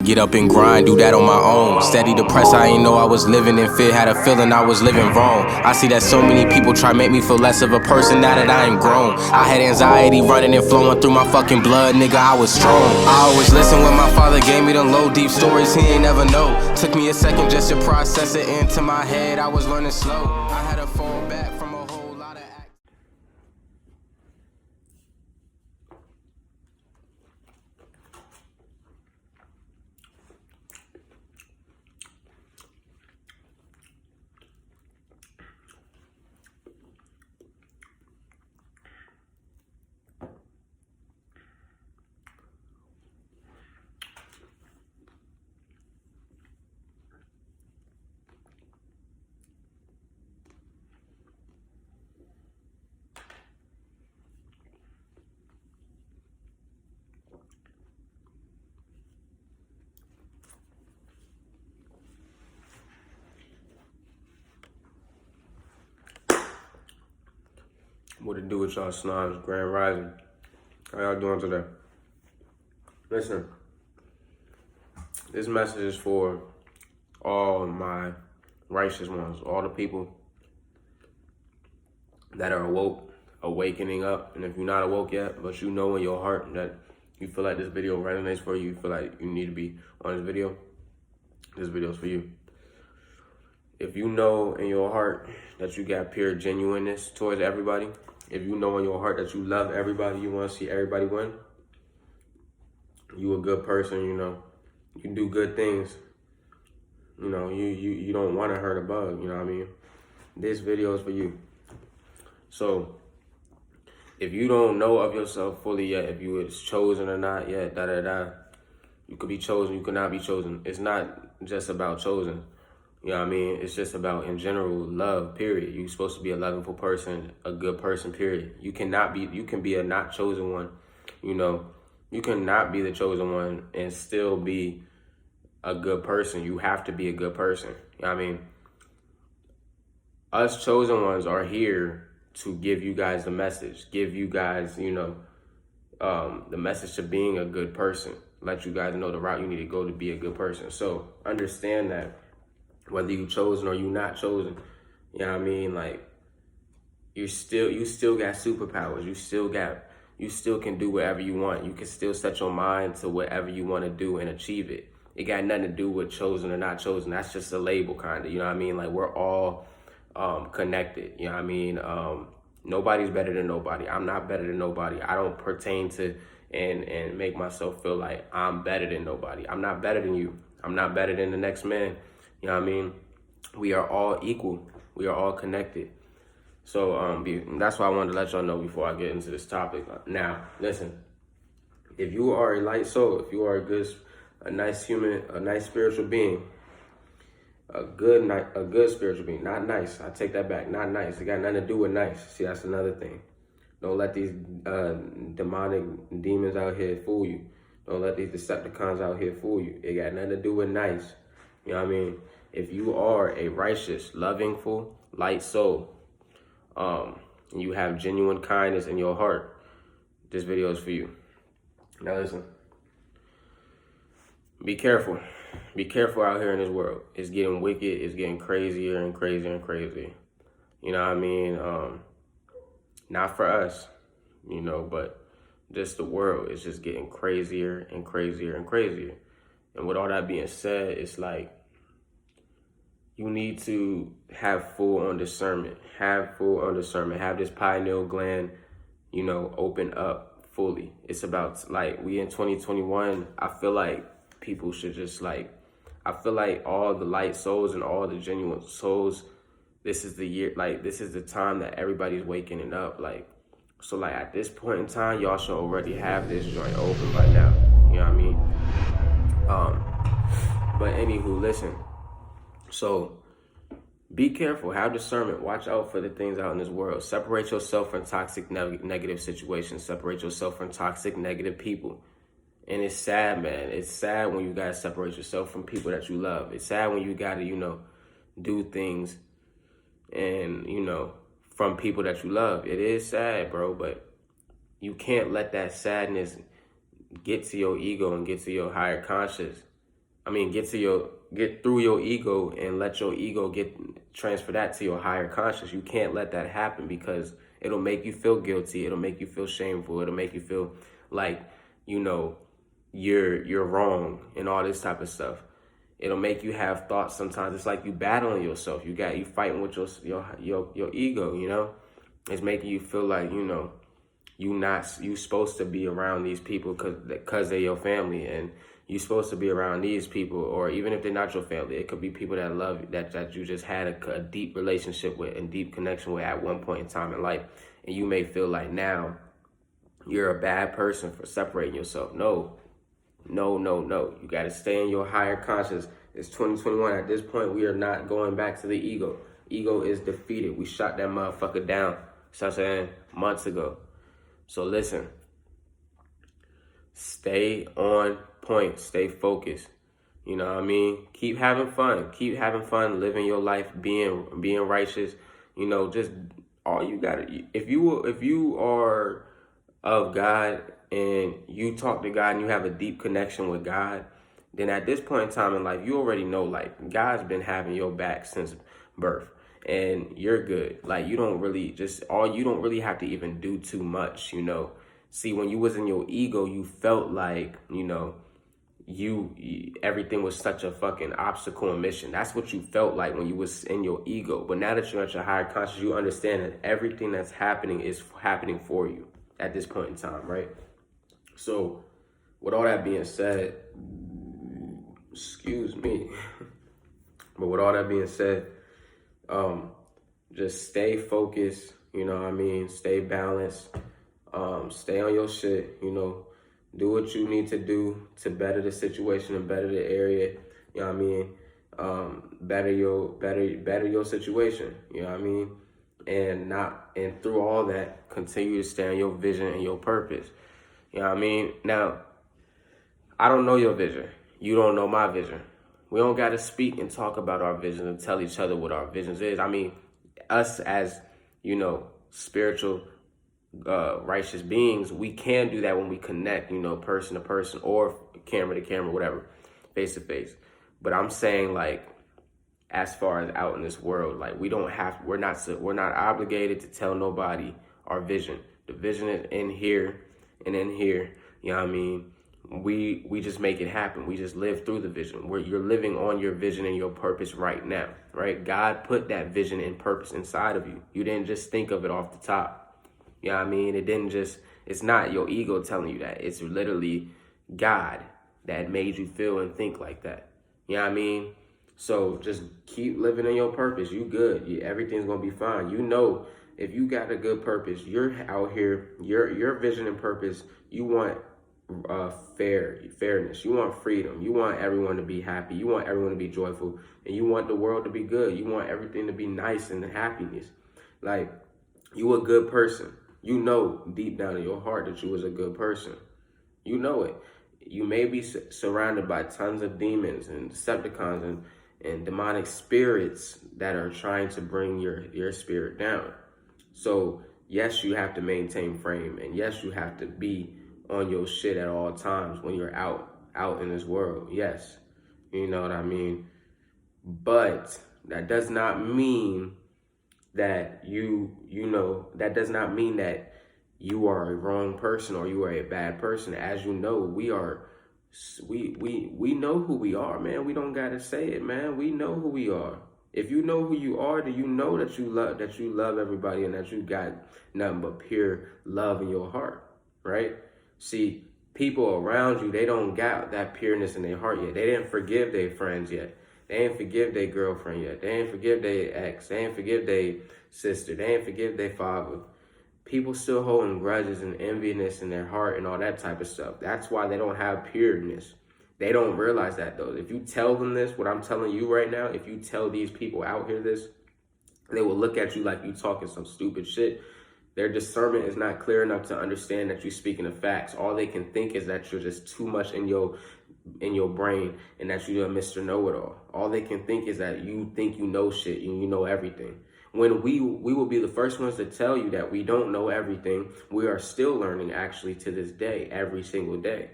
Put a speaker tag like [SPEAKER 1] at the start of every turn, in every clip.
[SPEAKER 1] Get up and grind, do that on my own. Steady depressed, I ain't know I was living in fear. Had a feeling I was living wrong. I see that so many people try make me feel less of a person now that I am grown. I had anxiety running and flowing through my fucking blood, nigga, I was strong. I always listen when my father gave me them low, deep stories he ain't never know. Took me a second just to process it into my head, I was learning slow. I had to fall back from a whole lot of What it do with y'all snobs, Grand Rising? How y'all doing today? Listen, this message is for all my righteous ones, all the people that are awakening up. And if you're not awoke yet, but you know in your heart that you feel like this video resonates for you, you feel like you need to be on this video is for you. If you know in your heart that you got pure genuineness towards everybody, if you know in your heart that you love everybody, you want to see everybody win, you a good person, you know, you do good things, you know, you don't want to hurt a bug, you know what I mean? This video is for you. So if you don't know of yourself fully yet, if you was chosen or not yet, you could be chosen, you could not be chosen. It's not just about chosen. You know what I mean? It's just about, in general, love, period. You're supposed to be a lovable person, a good person, period. You can be a not chosen one, you know. You cannot be the chosen one and still be a good person. You have to be a good person. You know what I mean? Us chosen ones are here to give you guys the message, give you guys, you know, the message to being a good person. Let you guys know the route you need to go to be a good person. So understand that. Whether you chosen or you not chosen, you know what I mean? Like, you still got superpowers. You still can do whatever you want. You can still set your mind to whatever you want to do and achieve it. It got nothing to do with chosen or not chosen. That's just a label, kind of, you know what I mean? Like, we're all connected, you know what I mean? Nobody's better than nobody. I'm not better than nobody. I don't pertain to and make myself feel like I'm better than nobody. I'm not better than you. I'm not better than the next man. You know what I mean? We are all equal. We are all connected. So that's why I wanted to let y'all know before I get into this topic. Now, listen, if you are a light soul, if you are a nice human, a nice spiritual being, a good spiritual being, not nice. I take that back, not nice. It got nothing to do with nice. See, that's another thing. Don't let these demonic demons out here fool you. Don't let these Decepticons out here fool you. It got nothing to do with nice. You know what I mean? If you are a righteous, lovingful, light soul, and you have genuine kindness in your heart, this video is for you. Now listen, be careful. Be careful out here in this world. It's getting wicked. It's getting crazier and crazier and crazier. You know what I mean? Not for us, you know, but just the world is just getting crazier and crazier and crazier. And with all that being said, it's like, you need to have full on discernment. Have this pineal gland, you know, open up fully. It's about, like, we in 2021. I feel like people should just, like, I feel like all the light souls and all the genuine souls, this is the year, like, this is the time that everybody's waking up. Like, so, like, at this point in time, y'all should already have this joint open by now. You know what I mean? But anywho, listen. So, be careful, have discernment, watch out for the things out in this world. Separate yourself from toxic, negative situations. Separate yourself from toxic, negative people. And it's sad, man. It's sad when you gotta separate yourself from people that you love. It's sad when you gotta, you know, do things and, you know, from people that you love. It is sad, bro, but you can't let that sadness get to your ego and get to your higher conscious get through your ego and let your ego transfer that to your higher conscious. You can't let that happen because it'll make you feel guilty. It'll make you feel shameful. It'll make you feel like, you know, you're wrong and all this type of stuff. It'll make you have thoughts sometimes. It's like you battling yourself. You fighting with your ego, you know? It's making you feel like, you know, you supposed to be around these people because they're your family, and you supposed to be around these people, or even if they're not your family, it could be people that love you, that you just had a deep relationship with and deep connection with at one point in time in life, and you may feel like now you're a bad person for separating yourself. No. You got to stay in your higher conscious. It's 2021. At this point, we are not going back to the ego. Ego is defeated. We shot that motherfucker down, such as months ago. So listen, stay on point, stay focused. You know what I mean? Keep having fun. Keep having fun, living your life, being righteous. You know, just all you gotta. If you are of God and you talk to God and you have a deep connection with God, then at this point in time in life, you already know, like, God's been having your back since birth. And you're good. Like, you don't really have to even do too much, you know. See, when you was in your ego, you felt like, you know, everything was such a fucking obstacle and mission. That's what you felt like when you was in your ego. But now that you're at your higher conscious, you understand that everything that's happening is happening for you at this point in time, right? So, with all that being said, excuse me, but with all that being said, just stay focused, you know what I mean? Stay balanced, stay on your shit, you know, do what you need to do to better the situation and better the area, you know what I mean? Better your situation, you know what I mean? And through all that, continue to stay on your vision and your purpose, you know what I mean? Now, I don't know your vision. You don't know my vision. We don't got to speak and talk about our vision and tell each other what our visions is. I mean, us as, you know, spiritual, righteous beings, we can do that when we connect, you know, person to person or camera to camera, whatever, face to face. But I'm saying, like, as far as out in this world, like, we're not obligated to tell nobody our vision. The vision is in here and in here, you know what I mean? We just make it happen. We just live through the vision. You're living on your vision and your purpose right now, right? God put that vision and purpose inside of you. You didn't just think of it off the top. You know what I mean? It's not your ego telling you that. It's literally God that made you feel and think like that. You know what I mean? So just keep living in your purpose. You good. Everything's going to be fine. You know, if you got a good purpose, you're out here, your vision and purpose, you want fairness. You want freedom. You want everyone to be happy. You want everyone to be joyful, and you want the world to be good. You want everything to be nice and happiness. Like, you a good person. You know deep down in your heart that you was a good person. You know it. You may be surrounded by tons of demons and Decepticons and demonic spirits that are trying to bring your spirit down. So yes, you have to maintain frame, and yes, you have to be on your shit at all times when you're out in this world. Yes, you know what I mean? But that does not mean that that does not mean that you are a wrong person or you are a bad person. As you know, we know who we are, man. We don't gotta say it, man. We know who we are. If you know who you are, then you know that you love everybody and that you got nothing but pure love in your heart, right? See, people around you, they don't got that pureness in their heart yet. They didn't forgive their friends yet. They didn't forgive their girlfriend yet. They didn't forgive their ex. They didn't forgive their sister. They didn't forgive their father. People still holding grudges and enviness in their heart and all that type of stuff. That's why they don't have pureness. They don't realize that, though. If you tell them this, what I'm telling you right now, if you tell these people out here this, they will look at you like you talking some stupid shit. Their discernment is not clear enough to understand that you're speaking of facts. All they can think is that you're just too much in your brain and that you're a Mr. Know-it-all. All they can think is that you think you know shit and you know everything. When we will be the first ones to tell you that we don't know everything. We are still learning, actually, to this day, every single day.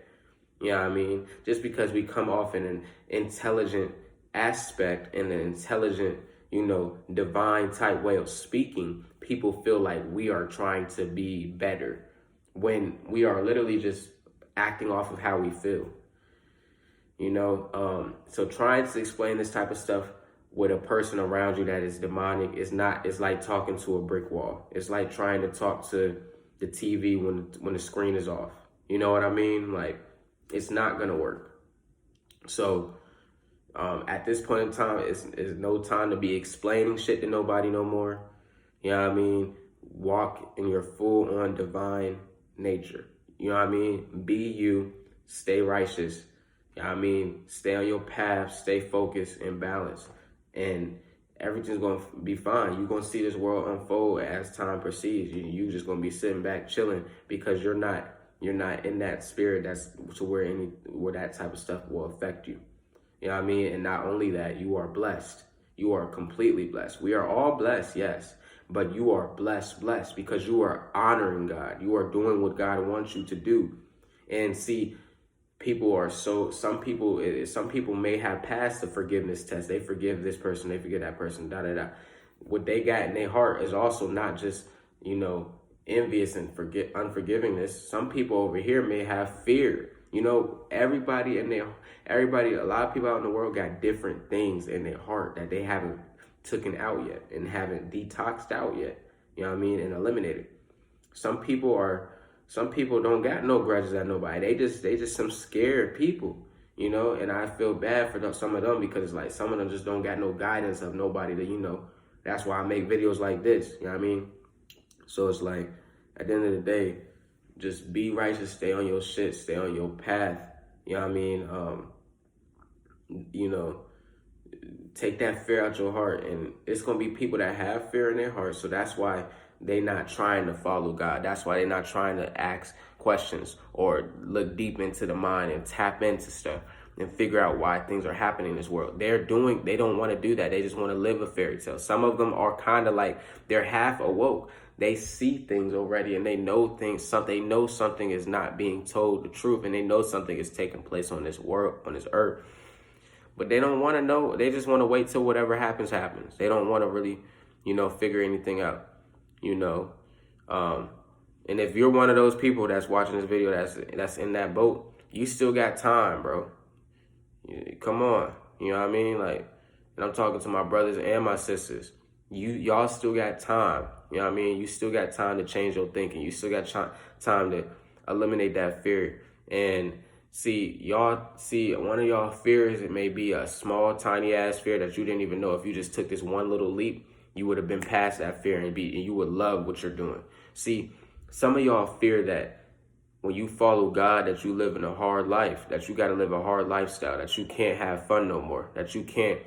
[SPEAKER 1] You know what I mean? Just because we come off in an intelligent aspect and an intelligent, divine type way of speaking, people feel like we are trying to be better when we are literally just acting off of how we feel. So trying to explain this type of stuff with a person around you that is demonic it's like talking to a brick wall. It's like trying to talk to the TV when the screen is off. You know what I mean? Like, it's not gonna work. So at this point in time, it's no time to be explaining shit to nobody no more. You know what I mean? Walk in your full on divine nature. You know what I mean? Be you, stay righteous. You know what I mean? Stay on your path, stay focused and balanced. And everything's going to be fine. You're going to see this world unfold as time proceeds. You just going to be sitting back chilling because you're not in that spirit that's to where that type of stuff will affect you. You know what I mean? And not only that, you are blessed. You are completely blessed. We are all blessed, yes. But you are blessed because you are honoring God. You are doing what God wants you to do. And see, some people may have passed the forgiveness test. They forgive this person, they forgive that person, What they got in their heart is also not just, envious and unforgivingness. Some people over here may have fear. A lot of people out in the world got different things in their heart that they haven't taken out yet and haven't detoxed out yet. You know what I mean? And eliminated. Some people don't got no grudges at nobody. They just some scared people, and I feel bad for some of them because like some of them just don't got no guidance of nobody that, that's why I make videos like this, you know what I mean? So it's like, at the end of the day, just be righteous, stay on your shit, stay on your path, you know what I mean? Take that fear out your heart, and it's going to be people that have fear in their heart, so that's why they not trying to follow God. That's why they're not trying to ask questions or look deep into the mind and tap into stuff and figure out why things are happening in this world. They don't want to do that. They just want to live a fairy tale. Some of them are kind of like they're half awoke. They see things already and they know things. They know something is not being told the truth, and they know something is taking place on this world, on this earth. But they don't want to know. They just want to wait till whatever happens. They don't want to really, figure anything out. And if you're one of those people that's watching this video that's in that boat, you still got time, bro. Come on, you know what I mean? Like, and I'm talking to my brothers and my sisters. Y'all still got time. You know what I mean? You still got time to change your thinking. You still got time to eliminate that fear. And one of y'all fears, it may be a small, tiny ass fear that you didn't even know. If you just took this one little leap, you would have been past that fear and you would love what you're doing. See, some of y'all fear that when you follow God, that you live in a hard life, that you got to live a hard lifestyle, that you can't have fun no more, that you can't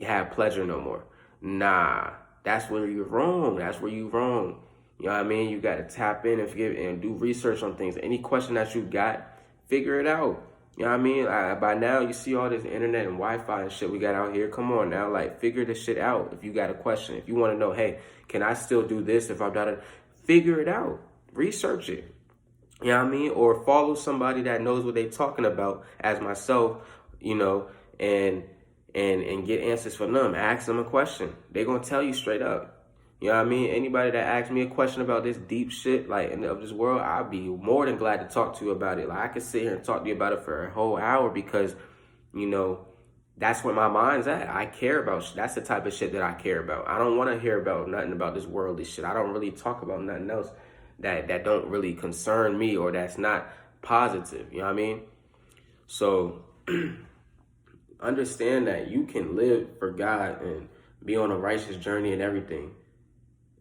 [SPEAKER 1] have pleasure no more. Nah, that's where you're wrong. You know what I mean? You got to tap in and do research on things. Any question that you got, figure it out. You know what I mean? By now, you see all this internet and Wi-Fi and shit we got out here. Come on now, like, figure this shit out. If you got a question, if you want to know, hey, can I still do this if I've got to figure it out? Research it. You know what I mean? Or follow somebody that knows what they're talking about, as myself, and get answers from them. Ask them a question. They're going to tell you straight up. You know what I mean? Anybody that asks me a question about this deep shit, like, of this world, I'll be more than glad to talk to you about it. Like, I could sit here and talk to you about it for a whole hour because, that's where my mind's at. I care about, that's the type of shit that I care about. I don't want to hear about nothing about this worldly shit. I don't really talk about nothing else that don't really concern me or that's not positive. You know what I mean? So understand that you can live for God and be on a righteous journey and everything.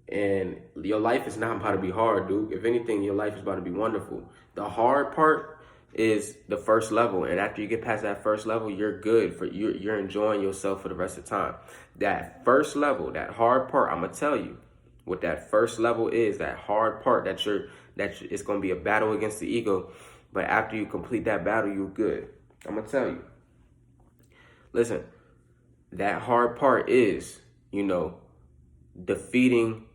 [SPEAKER 1] And your life is not about to be hard, dude. If anything, your life is about to be wonderful. The hard part is the first level. And after you get past that first level, you're good. You're enjoying yourself for the rest of the time. That first level, that hard part, I'm going to tell you what that first level is. That hard part it's going to be a battle against the ego. But after you complete that battle, you're good. I'm going to tell you. Listen, that hard part is, defeating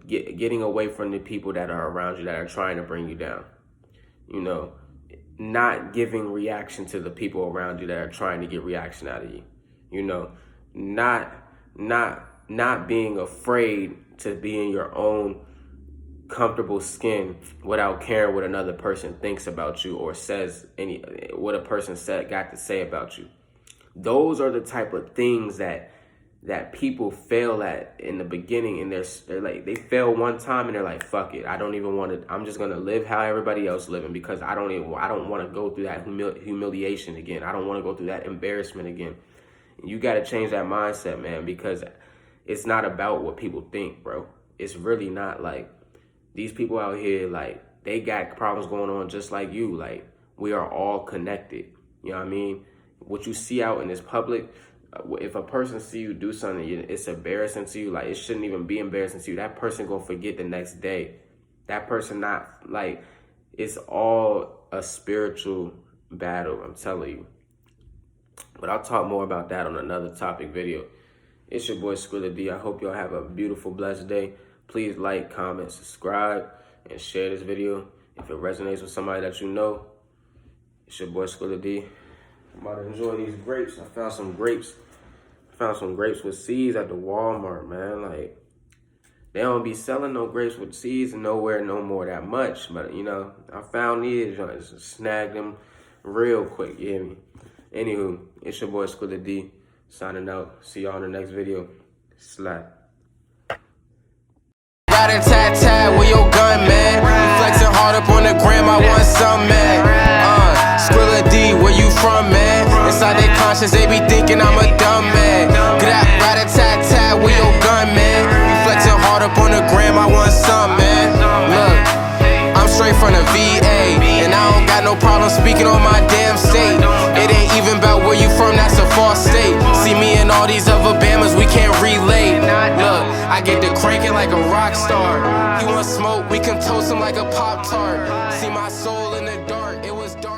[SPEAKER 1] getting away from the people that are around you that are trying to bring you down. not giving reaction to the people around you that are trying to get reaction out of you. You know, not being afraid to be in your own comfortable skin without caring what another person thinks about you or says what a person got to say about you. Those are the type of things that people fail at in the beginning, and they're like, they fail one time and they're like, fuck it, I don't even want to, I'm just gonna live how everybody else living, because I don't want to go through that humiliation again. I don't want to go through that embarrassment again. You got to change that mindset, man, because it's not about what people think, bro. It's really not. Like, these people out here, like, they got problems going on just like you. Like, we are all connected. You know what I mean? What you see out in this public, if a person see you do something, it's embarrassing to you. Like, it shouldn't even be embarrassing to you. That person gonna forget the next day. That person not, like, it's all a spiritual battle, I'm telling you. But I'll talk more about that on another topic video. It's your boy Skrilla D. I hope y'all have a beautiful, blessed day. Please like, comment, subscribe, and share this video if it resonates with somebody that you know. It's your boy Skrilla D. I'm about to enjoy these grapes. I found some grapes with seeds at the Walmart, man. Like, they don't be selling no grapes with seeds nowhere no more that much. But, you know, I found these joints and snagged them real quick, you hear me? Anywho, it's your boy Skrilla D, signing out. See y'all in the next video. Slap.
[SPEAKER 2] Rat-a-tat-tat with your gun, man. You flexing hard up on the gram, I want some, man. Skrilla D, where you from, man? Inside their conscience, they be thinking I'm a dumb man. Rat-a-tat-tat with your gun, man. You flexing hard up on the gram, I want some, man. Look, I'm straight from the VA, and I don't got no problem speaking on my damn state. It ain't even about where you from, that's a false state. See me and all these other Bamas, we can't relate. Look, I get to cranking like a rock star. You want smoke, we can toast him like a Pop-Tart. See my soul in the dark, it was dark.